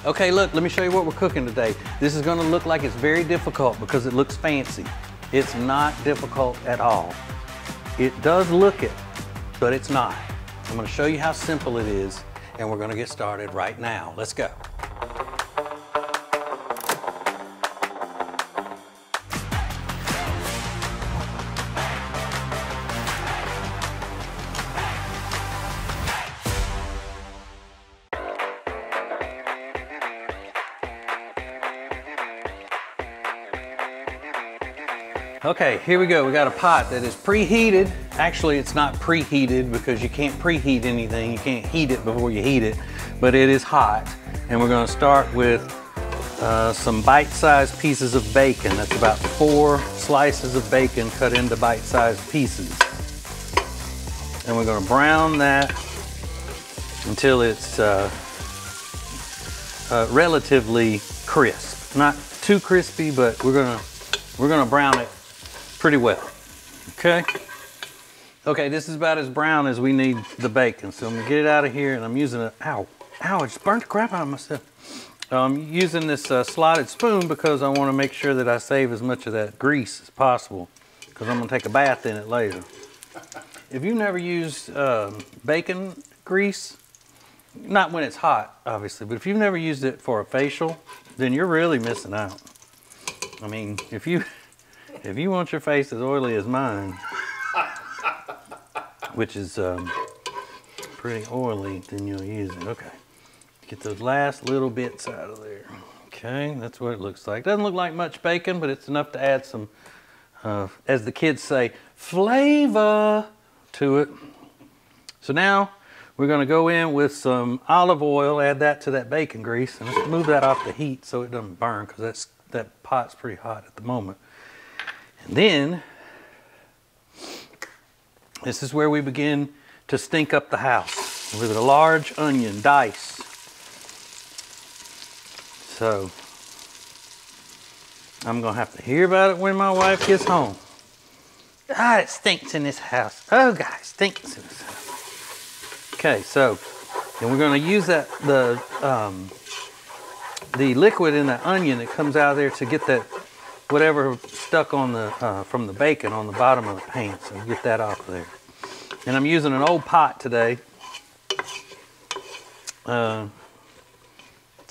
Okay, look, let me show you what we're cooking today. This is gonna look like it's very difficult because it looks fancy. It's not difficult at all. It does look it, but it's not. I'm gonna show you how simple it is, and we're gonna get started right now. Let's go. Okay, here we go. We got a pot that is preheated. Actually, it's not preheated because you can't preheat anything. You can't heat it before you heat it, but it is hot. And we're gonna start with some bite-sized pieces of bacon. That's about 4 slices of bacon cut into bite-sized pieces. And we're gonna brown that until it's relatively crisp. Not too crispy, but we're gonna brown it pretty well, okay? Okay, this is about as brown as we need the bacon. So I'm gonna get it out of here, and I'm using a, ow, I just burnt the crap out of myself. I'm using this slotted spoon because I wanna make sure that I save as much of that grease as possible because I'm gonna take a bath in it later. If you've never used bacon grease, not when it's hot, obviously, but if you've never used it for a facial, then you're really missing out. I mean, if you want your face as oily as mine, which is pretty oily, then you'll use it. Okay, get those last little bits out of there. Okay, that's what it looks like. Doesn't look like much bacon, but it's enough to add some, as the kids say, flavor to it. So now we're gonna go in with some olive oil, add that to that bacon grease, and let's move that off the heat so it doesn't burn, because that pot's pretty hot at the moment. And then, this is where we begin to stink up the house with a large onion diced. So, I'm gonna have to hear about it when my wife gets home. Ah, it stinks in this house. Oh God, it stinks in this house. Okay, so, and we're gonna use that, the liquid in the onion that comes out of there to get that whatever stuck on the from the bacon on the bottom of the pan, so get that off of there. And I'm using an old pot today, so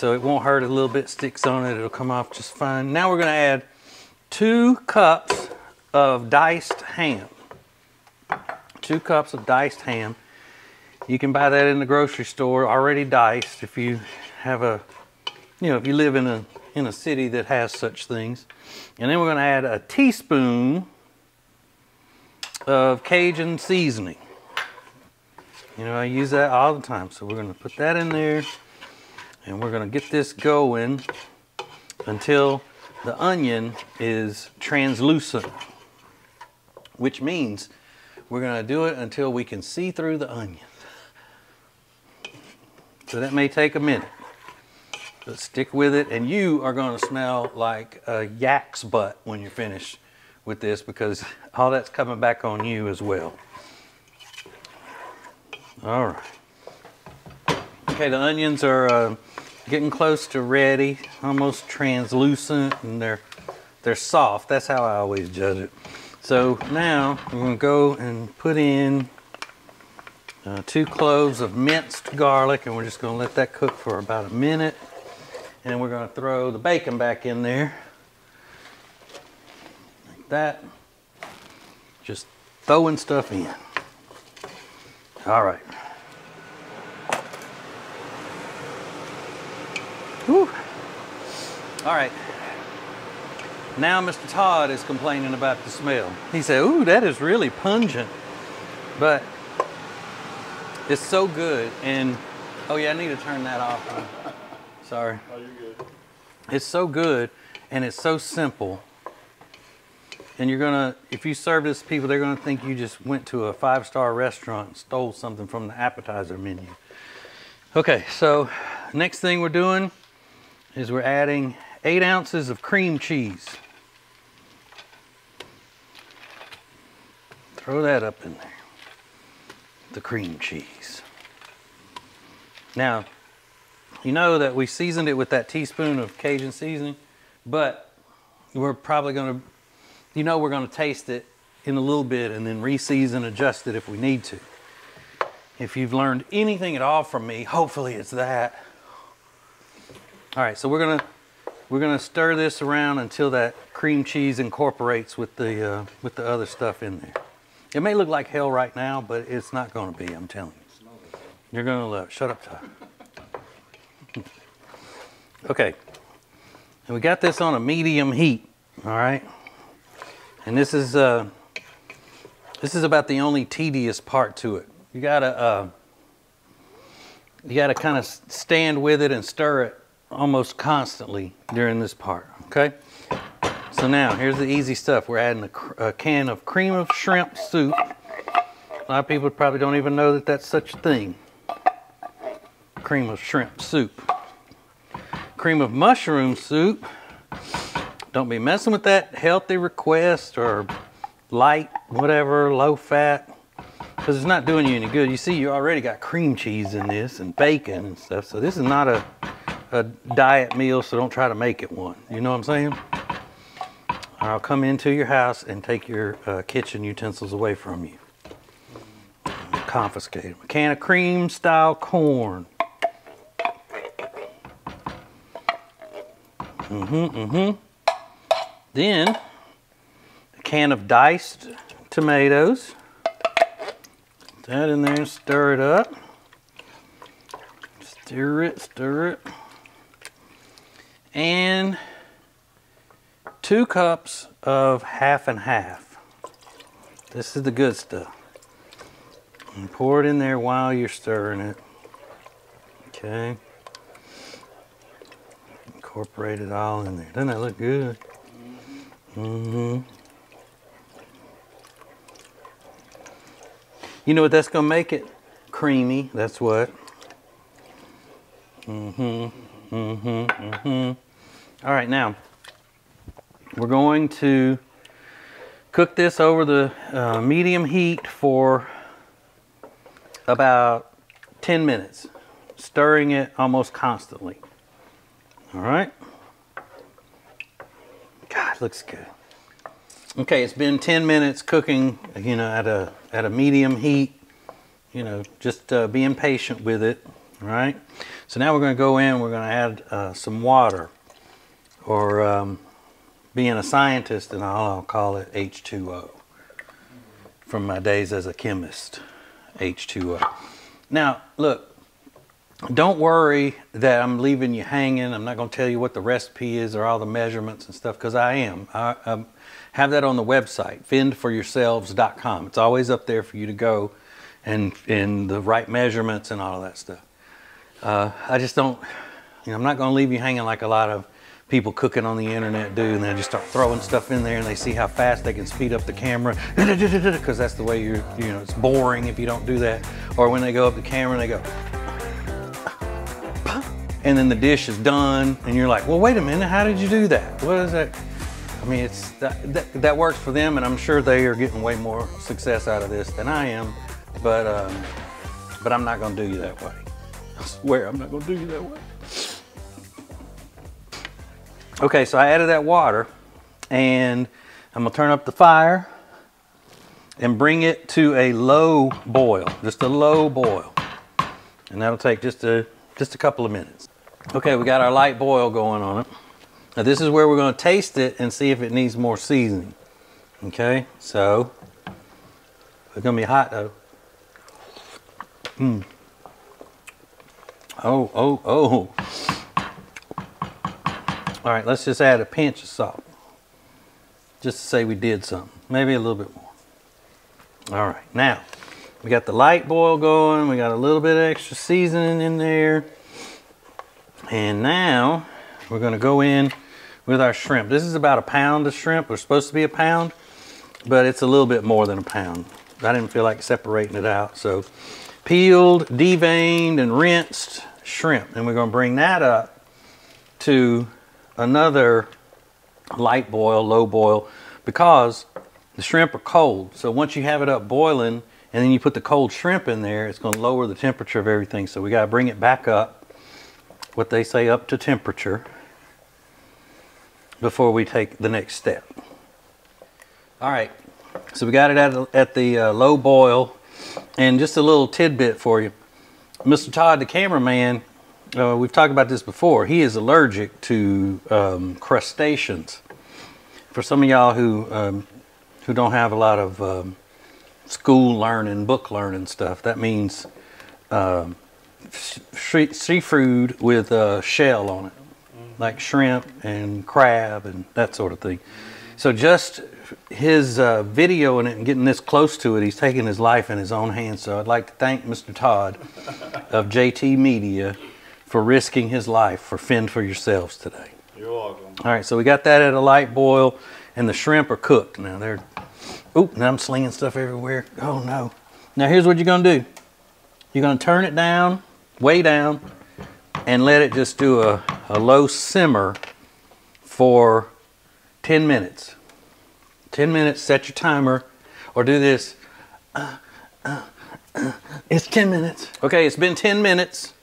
it won't hurt. A little bit sticks on it, it'll come off just fine. Now we're going to add 2 cups of diced ham. 2 cups of diced ham. You can buy that in the grocery store already diced if you have a, you know, if you live in a city that has such things. And then we're going to add a teaspoon of Cajun seasoning. You know, I use that all the time. So we're going to put that in there, and we're going to get this going until the onion is translucent, which means we're going to do it until we can see through the onion. So that may take a minute. But stick with it, and you are going to smell like a yak's butt when you're finished with this, because all that's coming back on you as well. All right. Okay, the onions are getting close to ready, almost translucent, and they're soft. That's how I always judge it. So now I'm going to go and put in 2 cloves of minced garlic, and we're just going to let that cook for about a minute. And we're going to throw the bacon back in there, like that. Just throwing stuff in. All right. Whew. All right. Now Mr. Todd is complaining about the smell. He said, ooh, that is really pungent. But it's so good. And, oh yeah, I need to turn that off. Sorry. Oh, you're good. It's so good, and it's so simple. And you're gonna, if you serve this to people, they're gonna think you just went to a 5-star restaurant and stole something from the appetizer menu. Okay, so next thing we're doing is we're adding 8 ounces of cream cheese. Throw that up in there. The cream cheese. Now, You know that we seasoned it with that teaspoon of Cajun seasoning, but we're probably gonna, we're gonna taste it in a little bit and then re-season, adjust it if we need to. If you've learned anything at all from me, hopefully it's that. All right, so we're gonna stir this around until that cream cheese incorporates with the other stuff in there. It may look like hell right now, but it's not gonna be, I'm telling you. You're gonna love it. Shut up, Ty. Okay, and we got this on a medium heat, all right? And this is about the only tedious part to it. You gotta kind of stand with it and stir it almost constantly during this part, okay? So now, here's the easy stuff. We're adding a can of cream of shrimp soup. A lot of people probably don't even know that that's such a thing. Cream of shrimp soup. Cream of mushroom soup. Don't be messing with that healthy request or light, whatever, low fat, because it's not doing you any good. You see, you already got cream cheese in this and bacon and stuff, so this is not a diet meal, so don't try to make it one. You know what I'm saying? Or I'll come into your house and take your kitchen utensils away from you. Confiscate them. A can of cream style corn. Then a can of diced tomatoes. Put that in there and stir it up. Stir it, stir it. And 2 cups of half and half. This is the good stuff. And pour it in there while you're stirring it. Okay. Incorporate it all in there. Doesn't that look good? Mm-hmm. You know what that's gonna make it? Creamy, that's what. All right, now, we're going to cook this over the medium heat for about 10 minutes, stirring it almost constantly. All right. God, looks good. Okay, it's been 10 minutes cooking, at a medium heat. Just being patient with it. All right. So now we're going to go in. We're going to add some water, or being a scientist and all, I'll call it H2O. From my days as a chemist, H2O. Now, look. Don't worry that I'm leaving you hanging. I'm not going to tell you what the recipe is or all the measurements and stuff, because I am. I have that on the website, fendforyourselves.com. It's always up there for you to go and the right measurements and all of that stuff. I just don't, I'm not going to leave you hanging like a lot of people cooking on the internet do, and they just start throwing stuff in there and they see how fast they can speed up the camera, because that's the way it's boring if you don't do that. Or when they go up the camera and they go, and then the dish is done, and you're like, well, wait a minute, how did you do that? What is that? I mean, it's that works for them, and I'm sure they are getting way more success out of this than I am, but I'm not gonna do you that way. I swear I'm not gonna do you that way. Okay, so I added that water, and I'm gonna turn up the fire and bring it to a low boil, just a low boil. And that'll take just a couple of minutes. Okay, we got our light boil going on it. Now this is where we're going to taste it and see if it needs more seasoning. Okay, so it's going to be hot though. Oh. All right, let's just add a pinch of salt. Just to say we did something. Maybe a little bit more. All right, now we got the light boil going. We got a little bit of extra seasoning in there. And now we're going to go in with our shrimp. This is about 1 pound of shrimp. We're supposed to be 1 pound, but it's a little bit more than 1 pound. I didn't feel like separating it out. So peeled, deveined, and rinsed shrimp. And we're going to bring that up to another light boil, low boil, because the shrimp are cold. So once you have it up boiling and then you put the cold shrimp in there, it's going to lower the temperature of everything. So we got to bring it back up what they say, up to temperature before we take the next step. All right, so we got it at the low boil. And just a little tidbit for you. Mr. Todd, the cameraman, we've talked about this before. He is allergic to crustaceans. For some of y'all who don't have a lot of school learning, book learning stuff, that means seafood with a shell on it, like shrimp and crab and that sort of thing. So just his videoing it and getting this close to it, he's taking his life in his own hands. So I'd like to thank Mr. Todd of JT Media for risking his life for Fend for Yourselves today. You're welcome. All right, so we got that at a light boil, and the shrimp are cooked. Now they're, oop, now I'm slinging stuff everywhere. Oh no. Now here's what you're gonna do. You're gonna turn it down, way down, and let it just do a low simmer for 10 minutes. 10 minutes, set your timer, or do this. It's 10 minutes. Okay, it's been 10 minutes.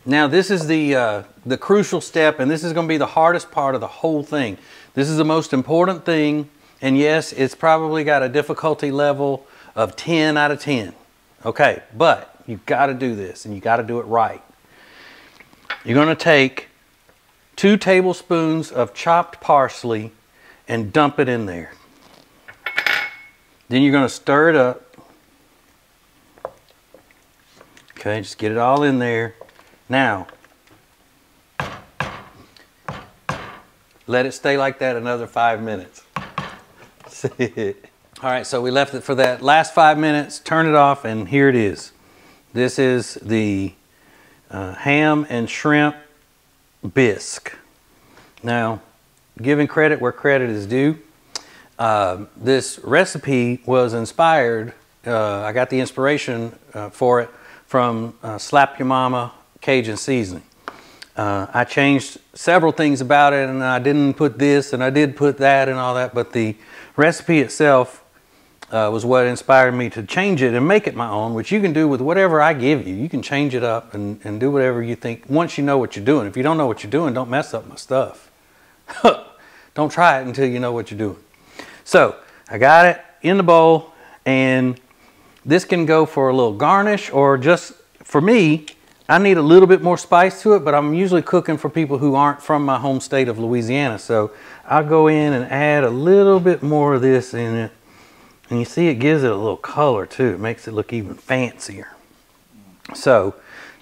Now this is the crucial step, and this is gonna be the hardest part of the whole thing. This is the most important thing, and yes, it's probably got a difficulty level of 10 out of 10. Okay, but you've gotta do this, and you gotta do it right. You're gonna take 2 tablespoons of chopped parsley and dump it in there. Then you're going to stir it up. Okay, just get it all in there. Now, let it stay like that another 5 minutes. All right, so we left it for that last 5 minutes. Turn it off, and here it is. This is the ham and shrimp bisque. Now, giving credit where credit is due, this recipe was inspired, I got the inspiration for it from Slap Your Mama Cajun Seasoning. I changed several things about it, and I didn't put this and I did put that and all that, but the recipe itself was what inspired me to change it and make it my own, which you can do with whatever I give you. You can change it up and do whatever you think once you know what you're doing. If you don't know what you're doing, don't mess up my stuff. Don't try it until you know what you're doing. So I got it in the bowl, and this can go for a little garnish, or just for me, I need a little bit more spice to it, but I'm usually cooking for people who aren't from my home state of Louisiana. So I'll go in and add a little bit more of this in it. And you see it gives it a little color too. It makes it look even fancier. So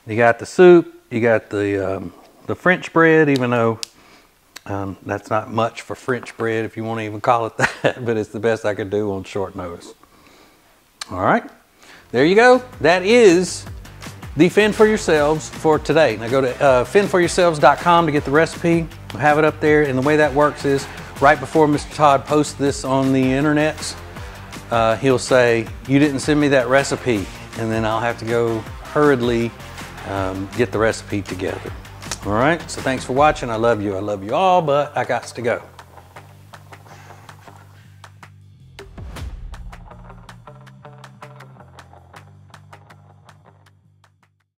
you got the soup, you got the French bread, even though that's not much for French bread, if you want to even call it that, but it's the best I could do on short notice. All right, there you go. That is the Fend for Yourselves for today. Now go to fendforyourselves.com to get the recipe. We'll have it up there, and the way that works is right before Mr. Todd posts this on the internet, he'll say, "You didn't send me that recipe," and then I'll have to go hurriedly get the recipe together. All right, so thanks for watching. I love you all, but I got to go.